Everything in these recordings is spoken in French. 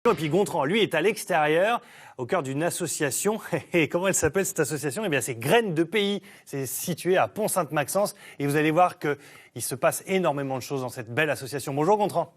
Et puis Gontran, lui, est à l'extérieur, au cœur d'une association. Et comment elle s'appelle cette association? Eh bien, c'est Graines de Pays. C'est situé à Pont-Sainte-Maxence. Et vous allez voir qu'il se passe énormément de choses dans cette belle association. Bonjour Gontran.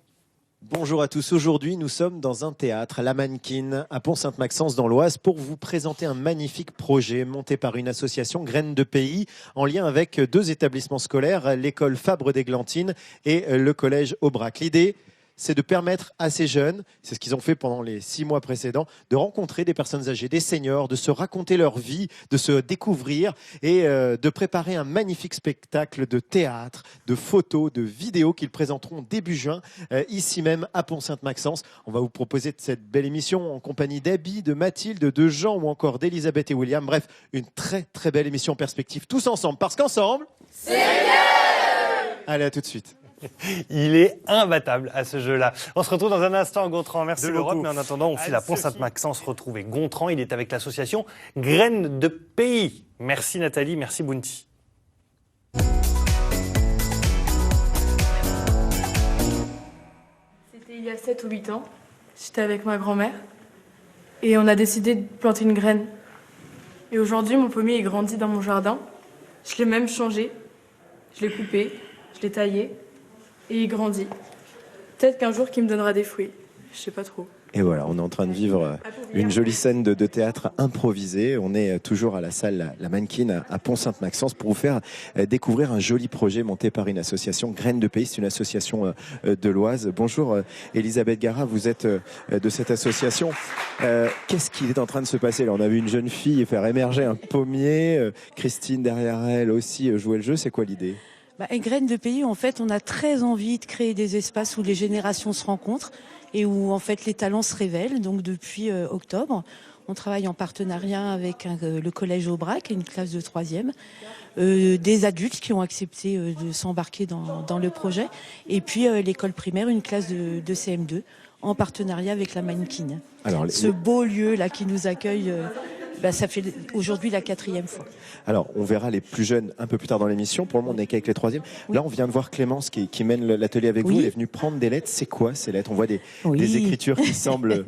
Bonjour à tous. Aujourd'hui, nous sommes dans un théâtre, La Mannequine, à Pont-Sainte-Maxence dans l'Oise, pour vous présenter un magnifique projet monté par une association Graines de Pays, en lien avec deux établissements scolaires, l'école Fabre-d'Églantine et le collège Aubrac. L'idée, c'est de permettre à ces jeunes, c'est ce qu'ils ont fait pendant les 6 mois précédents, de rencontrer des personnes âgées, des seniors, de se raconter leur vie, de se découvrir et de préparer un magnifique spectacle de théâtre, de photos, de vidéos qu'ils présenteront début juin, ici même à Pont-Sainte-Maxence. On va vous proposer cette belle émission en compagnie d'Abby, de Mathilde, de Jean ou encore d'Elisabeth et William. Bref, une très très belle émission en perspective, tous ensemble, parce qu'ensemble, c'est mieux. Allez, à tout de suite. Il est imbattable à ce jeu-là. On se retrouve dans un instant, Gontran. Merci De beaucoup. l'Europe, mais en attendant, on file à Pont-Sainte-Maxence retrouver Gontran. Il est avec l'association Graines de Pays. Merci Nathalie, merci Bounty. C'était il y a 7 ou 8 ans. J'étais avec ma grand-mère et on a décidé de planter une graine. Et aujourd'hui, mon pommier est grandi dans mon jardin. Je l'ai même changé. Je l'ai coupé, je l'ai taillé. Et il grandit. Peut-être qu'un jour, qu'il me donnera des fruits. Je sais pas trop. Et voilà, on est en train de vivre une jolie scène de théâtre improvisé. On est toujours à la salle La Mannequine à Pont-Sainte-Maxence pour vous faire découvrir un joli projet monté par une association Graines de Pays. C'est une association de l'Oise. Bonjour Elisabeth Gara, vous êtes de cette association. Qu'est-ce qui est en train de se passer là? On a vu une jeune fille faire émerger un pommier. Christine derrière elle aussi jouer le jeu. C'est quoi l'idée? Graines de Pays, en fait, on a très envie de créer des espaces où les générations se rencontrent et où en fait les talents se révèlent. Donc depuis octobre, on travaille en partenariat avec le collège Aubrac, une classe de 3e, des adultes qui ont accepté de s'embarquer dans le projet, et puis l'école primaire, une classe de CM2, en partenariat avec La Mannequine. Alors, ce beau lieu là qui nous accueille. Ça fait aujourd'hui la 4e fois. Alors, on verra les plus jeunes un peu plus tard dans l'émission. Pour le moment, on n'est qu'avec les 3e. Oui. Là, on vient de voir Clémence qui mène l'atelier avec vous. Elle est venue prendre des lettres. C'est quoi ces lettres? On voit des écritures qui semblent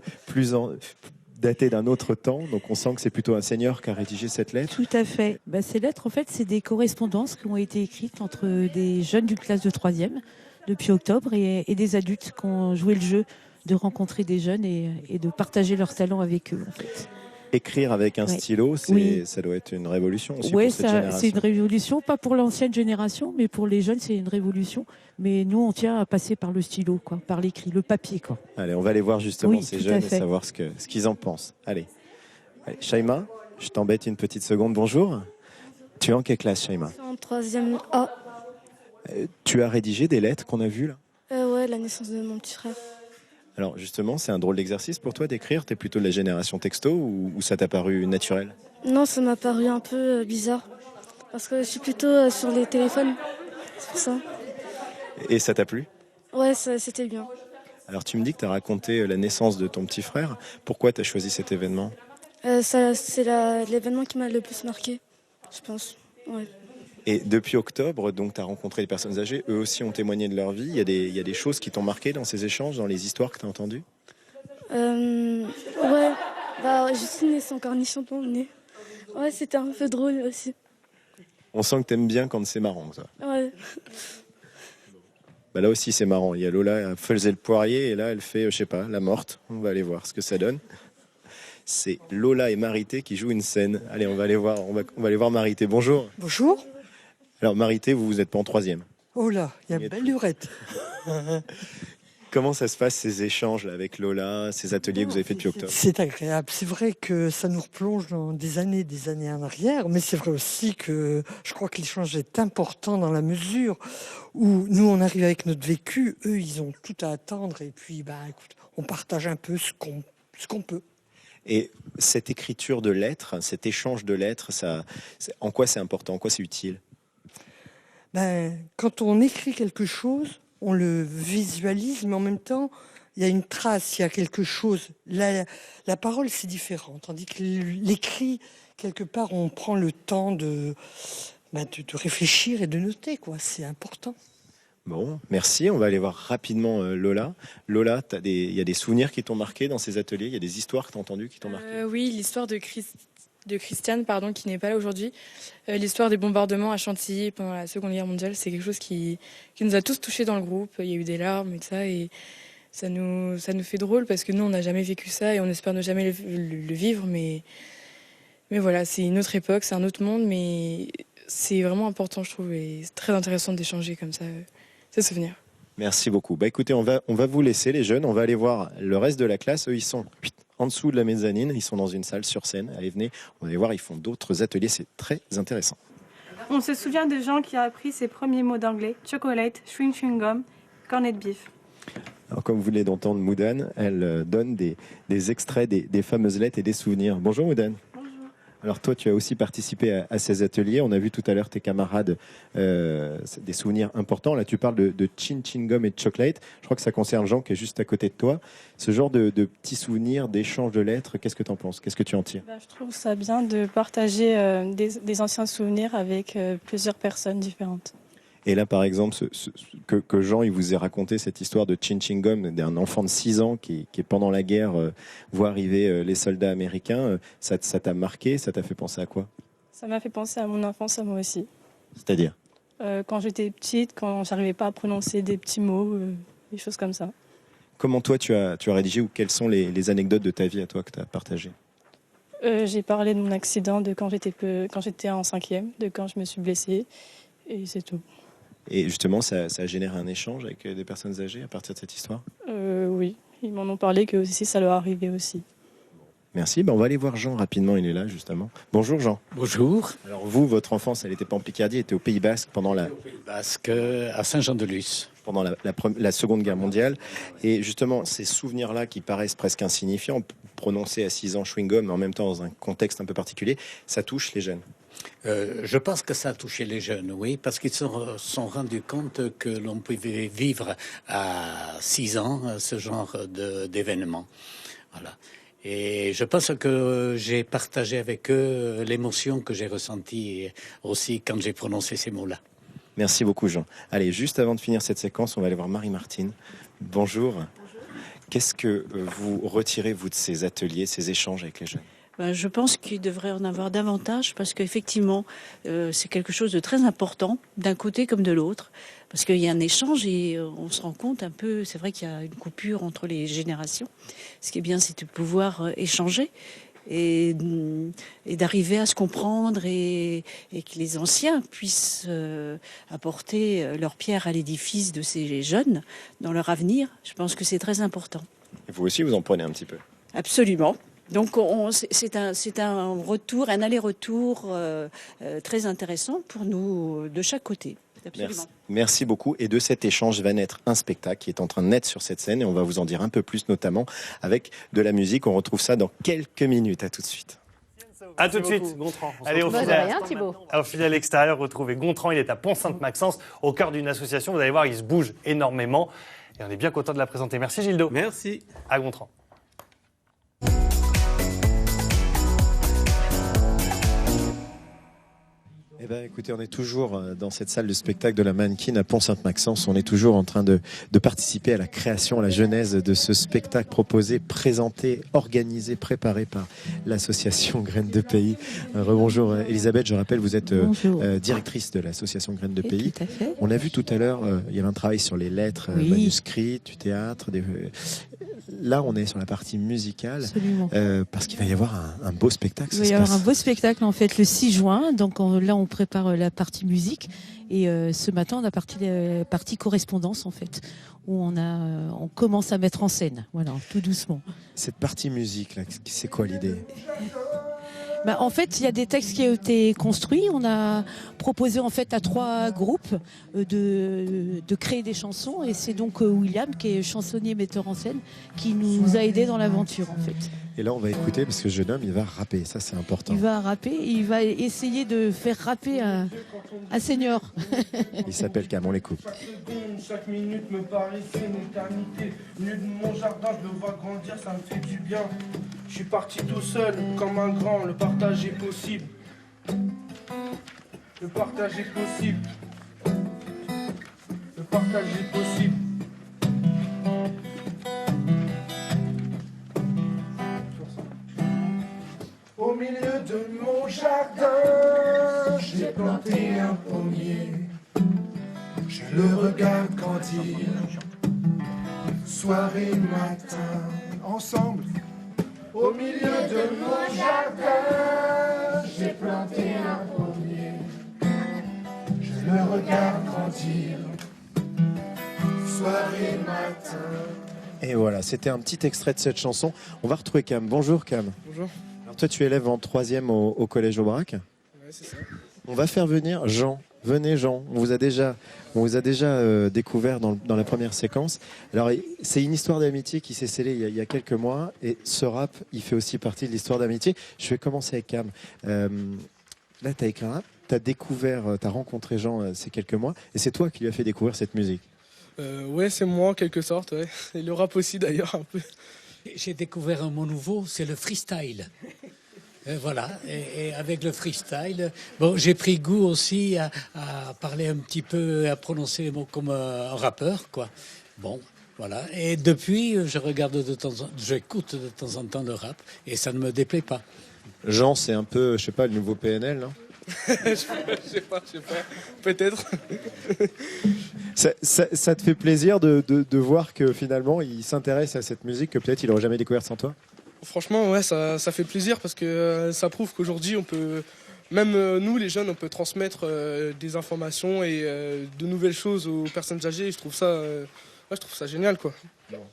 datées d'un autre temps. Donc, on sent que c'est plutôt un senior qui a rédigé cette lettre. Tout à fait. Ces lettres, en fait, c'est des correspondances qui ont été écrites entre des jeunes d'une classe de 3e depuis octobre et des adultes qui ont joué le jeu de rencontrer des jeunes et de partager leurs talents avec eux, en fait. Écrire avec un stylo, ça doit être une révolution aussi pour cette génération. C'est une révolution, pas pour l'ancienne génération, mais pour les jeunes, c'est une révolution. Mais nous, on tient à passer par le stylo, par l'écrit, le papier, quoi. Allez, on va aller voir justement ces jeunes et savoir ce qu'ils en pensent. Allez, Shaima, je t'embête une petite seconde. Bonjour. Tu es en quelle classe, Shaima? En 3e A. Tu as rédigé des lettres qu'on a vues là? Ouais, la naissance de mon petit frère. Alors justement, c'est un drôle d'exercice pour toi d'écrire. T'es plutôt de la génération texto ou ça t'a paru naturel? Non, ça m'a paru un peu bizarre. Parce que je suis plutôt sur les téléphones. C'est pour ça. Et ça t'a plu? Ouais, c'était bien. Alors tu me dis que tu as raconté la naissance de ton petit frère. Pourquoi tu as choisi cet événement? C'est l'événement qui m'a le plus marqué, je pense. Ouais. Et depuis octobre, donc, tu as rencontré des personnes âgées. Eux aussi ont témoigné de leur vie. Il y a des choses qui t'ont marqué dans ces échanges, dans les histoires que tu as entendues? Ouais. Je suis née sans cornichon dans le nez. Ouais, c'était un peu drôle aussi. On sent que tu aimes bien quand c'est marrant, ça. Ouais. Là aussi, c'est marrant. Il y a Lola, elle faisait le poirier et là, elle fait, je sais pas, la morte. On va aller voir ce que ça donne. C'est Lola et Marité qui jouent une scène. Allez, on va aller voir Marité. Bonjour. Bonjour. Alors Marité, vous n'êtes pas en 3e. Oh là, il y a une belle lurette. Comment ça se passe ces échanges là, avec Lola, ces ateliers que vous avez fait depuis octobre? C'est agréable. C'est vrai que ça nous replonge dans des années en arrière, mais c'est vrai aussi que je crois que l'échange est important dans la mesure où nous, on arrive avec notre vécu, eux, ils ont tout à attendre et puis, écoute, on partage un peu ce qu'on peut. Et cette écriture de lettres, cet échange de lettres, en quoi c'est important, en quoi c'est utile? Quand on écrit quelque chose, on le visualise, mais en même temps, il y a une trace, il y a quelque chose. La parole, c'est différent, tandis que l'écrit, quelque part, on prend le temps de réfléchir et de noter, quoi. C'est important. Bon, merci. On va aller voir rapidement Lola. Lola, il y a des souvenirs qui t'ont marqué dans ces ateliers? Il y a des histoires que tu as entendues qui t'ont marqué? Oui, l'histoire de Christiane, qui n'est pas là aujourd'hui. L'histoire des bombardements à Chantilly pendant la Seconde Guerre mondiale, c'est quelque chose qui nous a tous touchés dans le groupe. Il y a eu des larmes et tout ça, et ça nous fait drôle parce que nous, on n'a jamais vécu ça et on espère ne jamais le vivre. Mais voilà, c'est une autre époque, c'est un autre monde, mais c'est vraiment important, je trouve, et c'est très intéressant d'échanger comme ça ces souvenirs. Merci beaucoup. Bah écoutez, on va vous laisser les jeunes, on va aller voir le reste de la classe. Eux, ils sont en dessous de la mezzanine, ils sont dans une salle sur scène. Allez, venez, on va aller voir, ils font d'autres ateliers, c'est très intéressant. On se souvient de Jean qui a appris ses premiers mots d'anglais: chocolate, chewing gum, cornet de beef. Alors, comme vous venez d'entendre Moudane, elle donne des extraits des fameuses lettres et des souvenirs. Bonjour Moudane. Alors toi, tu as aussi participé à ces ateliers. On a vu tout à l'heure tes camarades, des souvenirs importants. Là, tu parles de chewing gum et de chocolate. Je crois que ça concerne Jean qui est juste à côté de toi. Ce genre de petits souvenirs, d'échanges de lettres, qu'est-ce que tu en penses? Qu'est-ce que tu en tires? Je trouve ça bien de partager des anciens souvenirs avec plusieurs personnes différentes. Et là, par exemple, que Jean il vous ait raconté cette histoire de chewing gum d'un enfant de 6 ans qui est pendant la guerre, voit arriver les soldats américains, ça t'a marqué? Ça t'a fait penser à quoi? Ça m'a fait penser à mon enfance, à moi aussi. C'est-à-dire? Quand j'étais petite, quand j'arrivais pas à prononcer des petits mots, des choses comme ça. Comment toi, tu as rédigé, ou quelles sont les anecdotes de ta vie à toi que tu as partagées? J'ai parlé de mon accident, de quand j'étais en 5e, de quand je me suis blessée, et c'est tout. Et justement, ça a généré un échange avec des personnes âgées à partir de cette histoire? Oui, ils m'en ont parlé que aussi ça leur arrivait aussi. Merci. On va aller voir Jean rapidement, il est là justement. Bonjour Jean. Bonjour. Alors vous, votre enfance, elle n'était pas en Picardie, elle était au Pays Basque pendant Au Pays Basque, à Saint-Jean-de-Luz. Pendant la Seconde Guerre mondiale. Et justement, ces souvenirs-là qui paraissent presque insignifiants, prononcés à 6 ans chewing-gum, mais en même temps dans un contexte un peu particulier, ça touche les jeunes. Je pense que ça a touché les jeunes, oui, parce qu'ils se sont rendus compte que l'on pouvait vivre à 6 ans ce genre d'événement. Voilà. Et je pense que j'ai partagé avec eux l'émotion que j'ai ressentie aussi quand j'ai prononcé ces mots-là. Merci beaucoup Jean. Allez, juste avant de finir cette séquence, on va aller voir Marie-Martine. Bonjour. Qu'est-ce que vous retirez, vous, de ces ateliers, ces échanges avec les jeunes? Je pense qu'il devrait en avoir davantage parce qu'effectivement, c'est quelque chose de très important d'un côté comme de l'autre. Parce qu'il y a un échange et on se rend compte un peu, c'est vrai qu'il y a une coupure entre les générations. Ce qui est bien, c'est de pouvoir échanger et d'arriver à se comprendre et que les anciens puissent apporter leur pierre à l'édifice de ces jeunes dans leur avenir. Je pense que c'est très important. Et vous aussi, vous en prenez un petit peu? Absolument. Donc c'est un retour, un aller-retour très intéressant pour nous de chaque côté. Absolument. Merci beaucoup. Et de cet échange va naître un spectacle qui est en train de naître sur cette scène et on va vous en dire un peu plus, notamment avec de la musique. On retrouve ça dans quelques minutes. À tout de suite. À tout de suite, Gontran. Allez, au final extérieur, retrouvez Gontran. Il est à Pont-Sainte-Maxence, au cœur d'une association. Vous allez voir, il se bouge énormément et on est bien content de la présenter. Merci Gildo. Merci. À Gontran. Eh ben, écoutez, on est toujours dans cette salle de spectacle de la Mannequin à Pont-Sainte-Maxence. On est toujours en train de participer à la création, à la genèse de ce spectacle proposé, présenté, organisé, préparé par l'association Graines de Pays. Rebonjour Elisabeth, je rappelle, vous êtes directrice de l'association Graines de Pays. Tout à fait. On a vu tout à l'heure, il y avait un travail sur les lettres manuscrites, du théâtre. Là, on est sur la partie musicale. Absolument. Parce qu'il va y avoir un beau spectacle. Il va y avoir un beau spectacle en fait le 6 juin. Donc là, on prépare la partie musique et ce matin, on a la partie correspondance en fait, où on commence à mettre en scène. Voilà, tout doucement. Cette partie musique, là, c'est quoi l'idée? En fait, il y a des textes qui ont été construits. On a proposé en fait à 3 groupes de créer des chansons et c'est donc William, qui est chansonnier, metteur en scène, qui nous a aidés dans l'aventure en fait. Et là, on va écouter parce que ce jeune homme, il va rapper. Ça, c'est important. Il va rapper. Il va essayer de faire rapper un senior. Il s'appelle Cam, on l'écoute. Chaque minute me paraissait une éternité. Nu de mon jardin, je le vois grandir, ça me fait du bien. Je suis parti tout seul, comme un grand, le partage est possible. Le partage est possible. Le partage nostalgie possible. Au milieu de mon jardin, j'ai planté un pommier. Je le regarde grandir, soir et matin, ensemble. Au milieu de mon jardin, j'ai planté un pommier. Je le regarde grandir, soir et matin. Et voilà, c'était un petit extrait de cette chanson. On va retrouver Cam. Bonjour Cam. Bonjour. Alors toi, tu es élève en 3e au collège Aubrac. Ouais, c'est ça. On va faire venir Jean. Venez Jean, on vous a déjà découvert dans la première séquence. Alors c'est une histoire d'amitié qui s'est scellée il y a quelques mois et ce rap, il fait aussi partie de l'histoire d'amitié. Je vais commencer avec Cam. Là, tu as écrit un rap, tu as rencontré Jean ces quelques mois et c'est toi qui lui as fait découvrir cette musique. Ouais, c'est moi en quelque sorte, ouais. Et le rap aussi d'ailleurs un peu. J'ai découvert un mot nouveau, c'est le freestyle. Voilà, et avec le freestyle, bon, j'ai pris goût aussi à parler un petit peu, à prononcer les mots comme un rappeur, quoi. Bon, voilà. Et depuis, j'écoute de temps en temps le rap, et ça ne me déplaît pas. Jean, c'est un peu, je sais pas, le nouveau PNL, non? Je sais pas, peut-être. Ça te fait plaisir de voir que finalement, il s'intéresse à cette musique que peut-être il n'aurait jamais découverte sans toi? Franchement, ouais, ça fait plaisir parce que ça prouve qu'aujourd'hui, on peut, même nous les jeunes, on peut transmettre des informations et de nouvelles choses aux personnes âgées. Et je trouve ça génial, quoi.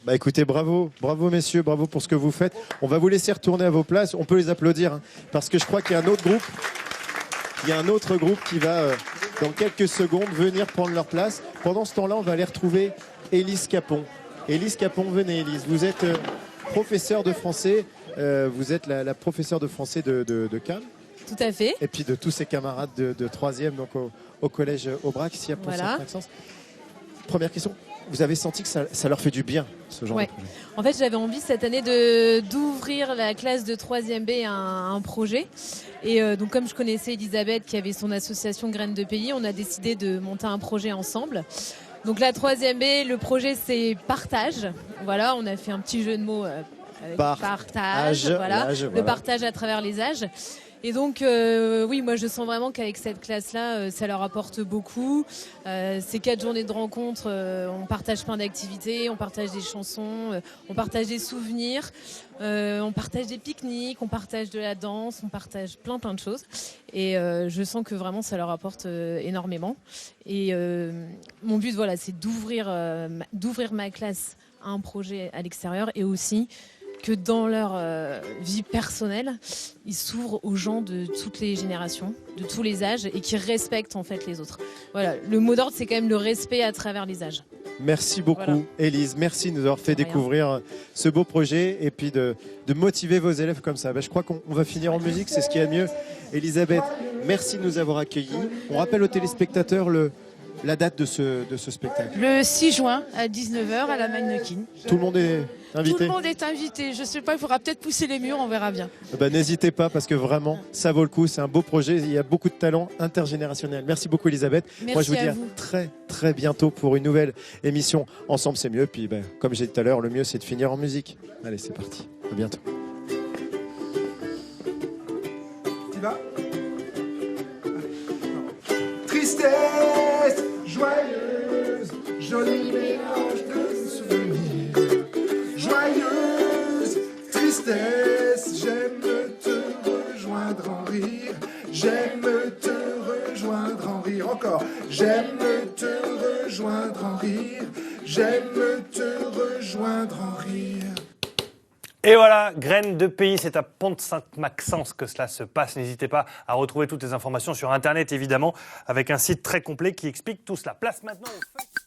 Bah écoutez, bravo messieurs, bravo pour ce que vous faites. On va vous laisser retourner à vos places. On peut les applaudir hein, parce que je crois qu'il y a un autre groupe. Il y a un autre groupe qui va dans quelques secondes venir prendre leur place. Pendant ce temps-là, on va aller retrouver Élise Capon. Élise Capon, venez Élise. Vous êtes professeur de français, vous êtes la professeure de français de Cam. Tout à fait. Et puis de tous ses camarades de 3e donc au collège Aubrac, ici à Pont-Saint-Maxence. Première question, vous avez senti que ça leur fait du bien, ce genre de projet? En fait, j'avais envie cette année d'ouvrir la classe de 3e B à un projet. Et donc comme je connaissais Elisabeth qui avait son association Graines de Pays, on a décidé de monter un projet ensemble. Donc la 3e B, le projet c'est partage. Voilà, on a fait un petit jeu de mots avec partage, voilà, le partage à travers les âges. Et donc oui, moi je sens vraiment qu'avec cette classe-là, ça leur apporte beaucoup. Ces 4 journées de rencontres, on partage plein d'activités, on partage des chansons, on partage des souvenirs, on partage des pique-niques, on partage de la danse, on partage plein de choses. Et je sens que vraiment ça leur apporte énormément. Et mon but, voilà, c'est d'ouvrir ma classe à un projet à l'extérieur et aussi que dans leur vie personnelle, ils s'ouvrent aux gens de toutes les générations, de tous les âges et qui respectent en fait les autres. Voilà, le mot d'ordre c'est quand même le respect à travers les âges. Merci beaucoup Élise, merci de nous avoir fait découvrir ce beau projet et puis de motiver vos élèves comme ça. Je crois qu'on va finir en musique, c'est ce qu'il y a de mieux. Elisabeth, merci de nous avoir accueillis. On rappelle aux téléspectateurs la date de ce spectacle. Le 6 juin à 19h à la Mannequin. Tout le monde est invité? Tout le monde est invité. Je ne sais pas, il faudra peut-être pousser les murs, on verra bien. N'hésitez pas parce que vraiment, ça vaut le coup. C'est un beau projet. Il y a beaucoup de talent intergénérationnel. Merci beaucoup Elisabeth. Merci. Moi, je vous dis à très très bientôt pour une nouvelle émission. Ensemble, c'est mieux. Puis, comme j'ai dit tout à l'heure, le mieux, c'est de finir en musique. Allez, c'est parti. À bientôt. Tu vas? Tristesse joyeuse, joli mélange de souvenirs. Joyeuse tristesse, j'aime te rejoindre en rire. J'aime te rejoindre en rire. Encore. J'aime te rejoindre en rire. J'aime te rejoindre en rire. Et voilà, Graines de Pays, c'est à Pont-Saint-Maxence que cela se passe. N'hésitez pas à retrouver toutes les informations sur Internet, évidemment, avec un site très complet qui explique tout cela. Place maintenant au...